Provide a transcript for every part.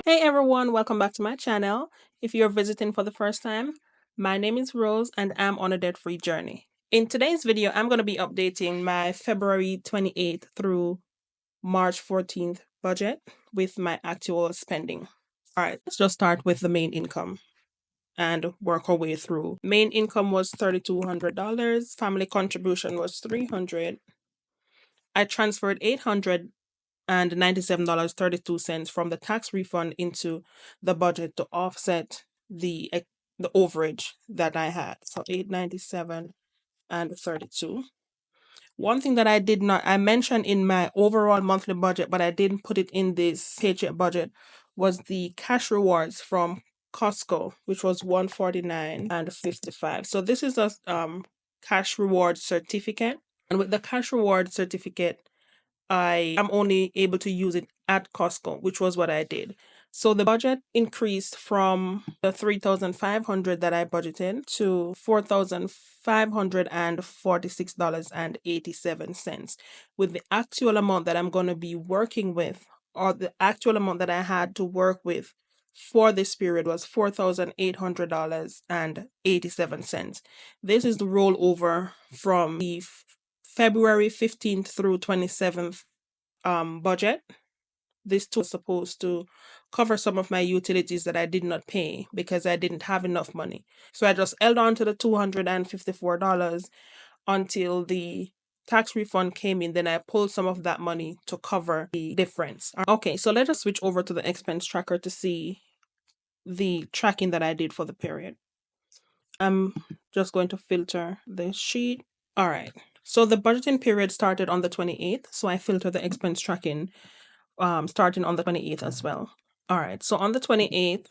Hey everyone, welcome back to my channel. If you're visiting for the first time, my name is Rose and I'm on a debt-free journey. In today's video, I'm going to be updating my February 28th through March 14th budget with my actual spending. All right, let's just start with the main income and work our way through. Main income was $3,200. Family contribution was $300. I transferred $897.32 from the tax refund into the budget to offset the overage that I had. So 897 and 32. One thing that I mentioned in my overall monthly budget, but I didn't put it in this paycheck budget, was the cash rewards from Costco, which was 149 and 55. So this is a cash reward certificate. And with the cash reward certificate, I am only able to use it at Costco, which was what I did. So the budget increased from the 3,500 that I budgeted to $4,546.87, with the actual amount that I'm going to be working with, or the actual amount that I had to work with for this period, was $4,800.87. This is the rollover from the February 15th through 27th budget. This too was supposed to cover some of my utilities that I did not pay because I didn't have enough money. So I just held on to the $254 until the tax refund came in. Then I pulled some of that money to cover the difference. Okay, so let us switch over to the expense tracker to see the tracking that I did for the period. I'm just going to filter the sheet. All right. So the budgeting period started on the 28th. So I filter the expense tracking starting on the 28th as well. All right. So on the 28th,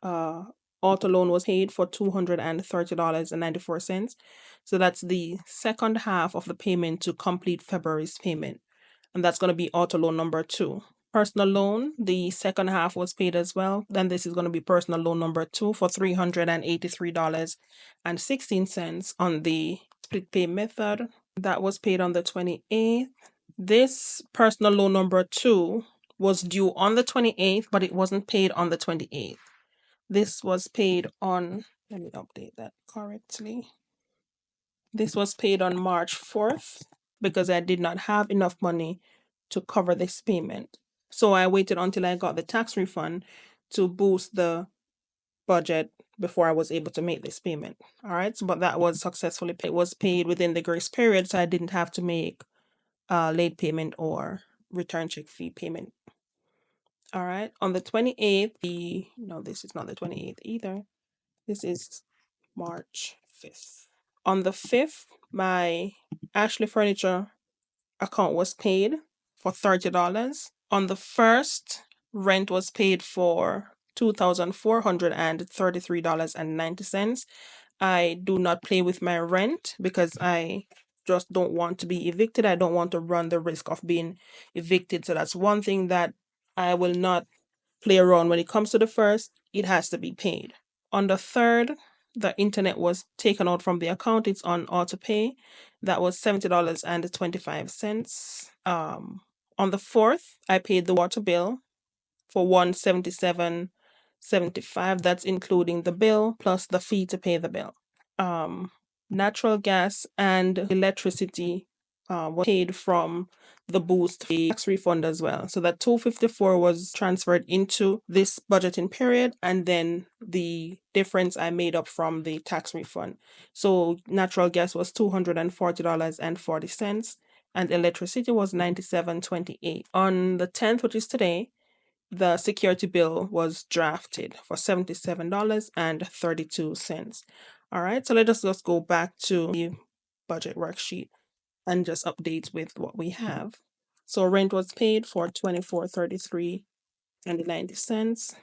auto loan was paid for $230.94. So that's the second half of the payment to complete February's payment. And that's going to be auto loan number 2. Personal loan, the second half was paid as well. Then this is going to be personal loan number 2 for $383.16 on the split pay method. That was paid on the 28th. This personal loan number 2 was due on the 28th, but it wasn't paid on the 28th. This was paid on, let me update that correctly. This was paid on March 4th because I did not have enough money to cover this payment. So I waited until I got the tax refund to boost the budget before I was able to make this payment. All right. So, but that was successfully paid. It was paid within the grace period, so I didn't have to make late payment or return check fee payment. All right. On the 28th, no, this is not the 28th either. This is March 5th. On the 5th, my Ashley Furniture account was paid for $30. On the 1st, rent was paid for $2,433.90. I do not play with my rent because I just don't want to be evicted. I don't want to run the risk of being evicted. So that's one thing that I will not play around. When it comes to the 1st, it has to be paid. On the 3rd, the internet was taken out from the account. It's on auto pay. That was $70.25. On the 4th, I paid the water bill for $177.75. That's including the bill plus the fee to pay the bill. Natural gas and electricity was paid from the boost tax refund as well. So that $254 was transferred into this budgeting period, and then the difference I made up from the tax refund. So natural gas was $240.40, and electricity was $97.28. On the 10th, which is today, the security bill was drafted for $77.32. All right, so let us just go back to the budget worksheet and just update with what we have. So rent was paid for $24.33.90.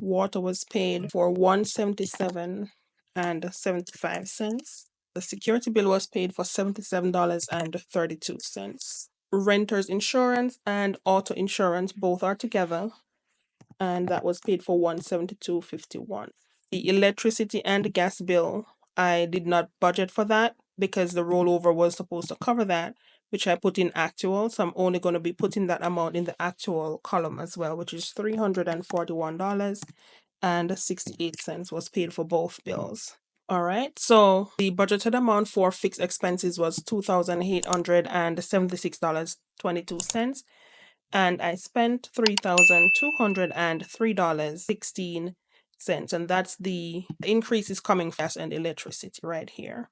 Water was paid for $177.75. The security bill was paid for $77.32. Renter's insurance and auto insurance both are together, and that was paid for $172.51. The electricity and gas bill, I did not budget for that because the rollover was supposed to cover that, which I put in actual. So I'm only going to be putting that amount in the actual column as well, which is $341.68 was paid for both bills. All right. So the budgeted amount for fixed expenses was $2,876.22. And I spent $3,203.16. And that's the increase is coming from gas and electricity right here.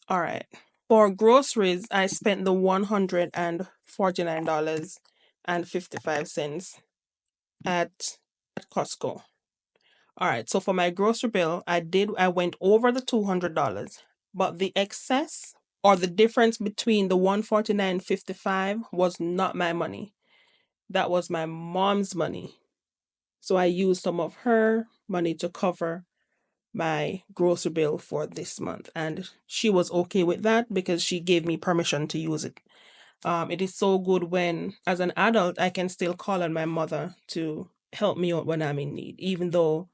All right. For groceries, I spent the $149.55 at Costco. All right. So for my grocery bill, I went over the $200, but the excess or the difference between the 149.55 was not my money. That was my mom's money. So I used some of her money to cover my grocery bill for this month. And she was okay with that because she gave me permission to use it. It is so good when, as an adult, I can still call on my mother to help me out when I'm in need, even though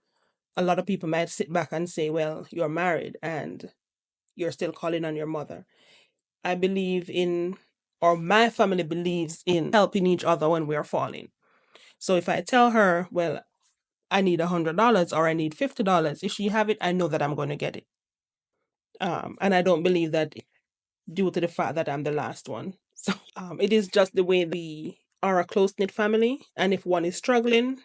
a lot of people might sit back and say, well, you're married and you're still calling on your mother. I believe in, or my family believes in helping each other when we are falling. So if I tell her, well, I need $100 or I need $50, if she have it, I know that I'm going to get it. And I don't believe that due to the fact that I'm the last one. So it is just the way we are a close knit family, and if one is struggling,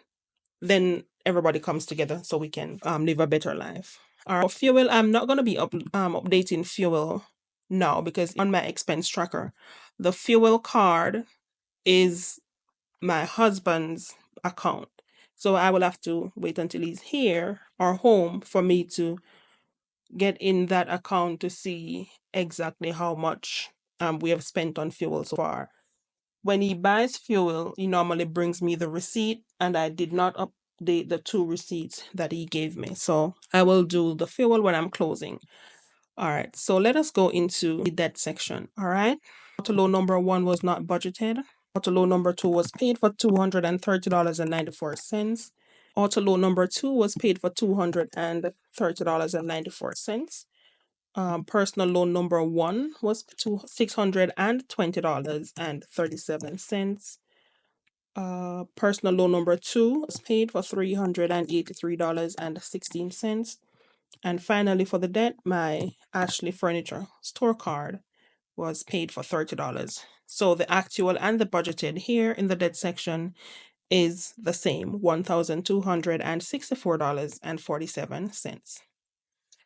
then everybody comes together so we can live a better life. All right. For fuel, I'm not going to be updating fuel now because on my expense tracker, the fuel card is my husband's account. So I will have to wait until he's here or home for me to get in that account to see exactly how much we have spent on fuel so far. When he buys fuel, he normally brings me the receipt, and I did not update the two receipts that he gave me. So I will do the fuel when I'm closing. All right, so let us go into the debt section. All right, auto loan number 1 was not budgeted. Auto loan number 2 was paid for $230.94. Auto loan number 2 was paid for $230.94. Personal loan number 1 was $620.37. Personal loan number 2 was paid for $383.16. And finally, for the debt, my Ashley Furniture store card was paid for $30. So the actual and the budgeted here in the debt section is the same, $1,264.47.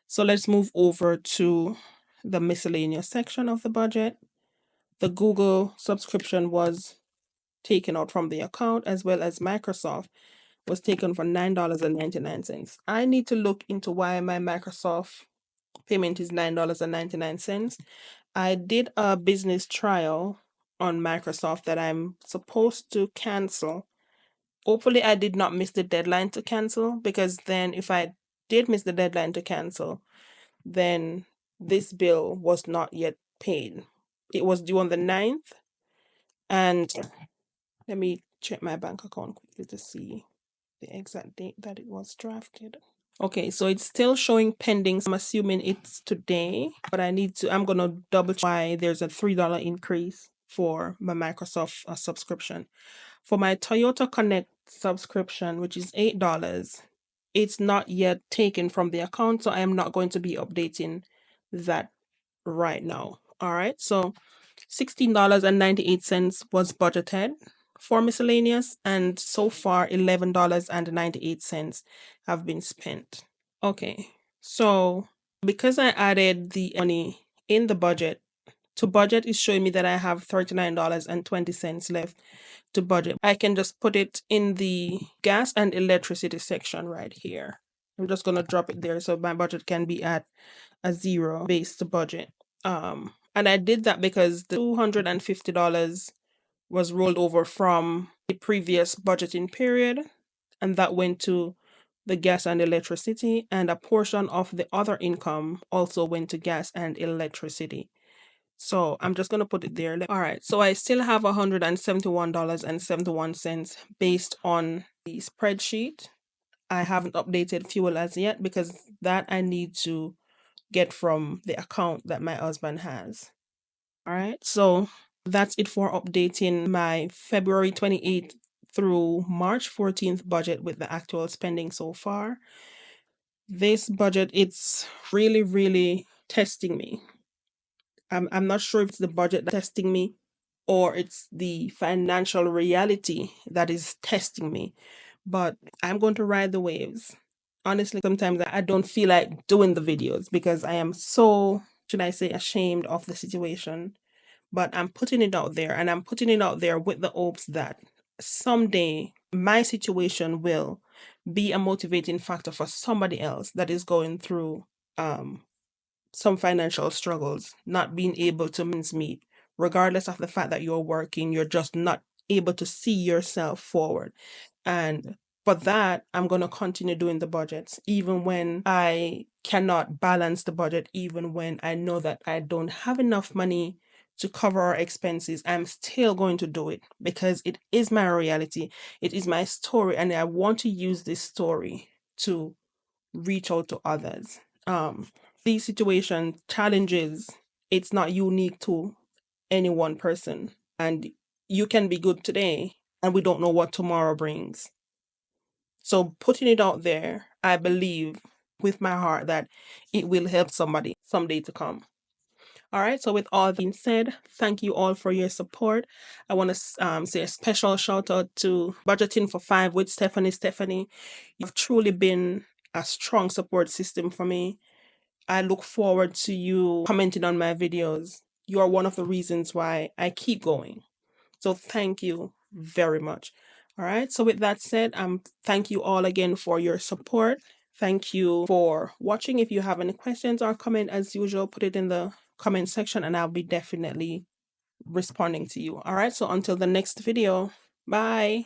So let's move over to the miscellaneous section of the budget. The Google subscription was taken out from the account, as well as Microsoft was taken for $9.99. I need to look into why my Microsoft payment is $9.99. I did a business trial on Microsoft that I'm supposed to cancel. Hopefully, I did not miss the deadline to cancel, because then if I did miss the deadline to cancel, then this bill was not yet paid. It was due on the 9th, and let me check my bank account quickly to see the exact date that it was drafted. Okay, so it's still showing pending. So I'm assuming it's today, but I'm going to double check why there's a $3 increase for my Microsoft subscription. For my Toyota Connect subscription, which is $8, it's not yet taken from the account, so I am not going to be updating that right now. All right, so $16.98 was budgeted for miscellaneous, and so far $11.98 have been spent. Okay, so because I added the money in the budget, to budget is showing me that I have $39.20 left to budget. I can just put it in the gas and electricity section right here. I'm just going to drop it there so my budget can be at a zero based budget. And I did that because the $250 was rolled over from the previous budgeting period, and that went to the gas and electricity, and a portion of the other income also went to gas and electricity. So I'm just going to put it there. All right. So I still have $171.71 based on the spreadsheet. I haven't updated fuel as yet because that I need to get from the account that my husband has. All right, so that's it for updating my February 28th through March 14th budget with the actual spending so far. This budget, it's really, really testing me. I'm not sure if it's the budget that's testing me or it's the financial reality that is testing me, but I'm going to ride the waves. Honestly, sometimes I don't feel like doing the videos because I am so, should I say, ashamed of the situation. But I'm putting it out there, and I'm putting it out there with the hopes that someday my situation will be a motivating factor for somebody else that is going through um some financial struggles, not being able to meet, regardless of the fact that you're working, you're just not able to see yourself forward. And for that, I'm going to continue doing the budgets, even when I cannot balance the budget, even when I know that I don't have enough money to cover our expenses. I'm still going to do it because it is my reality. It is my story. And I want to use this story to reach out to others. Um, these situations, challenges, it's not unique to any one person. And you can be good today, and we don't know what tomorrow brings. So putting it out there, I believe with my heart that it will help somebody someday to come. All right. So with all that being said, thank you all for your support. I want to say a special shout out to Budgeting for Five with Stephanie. Stephanie, you've truly been a strong support system for me. I look forward to you commenting on my videos. You are one of the reasons why I keep going. So thank you very much. All right. So with that said, thank you all again for your support. Thank you for watching. If you have any questions or comment, as usual, put it in the comment section and I'll be definitely responding to you. All right. So until the next video, bye.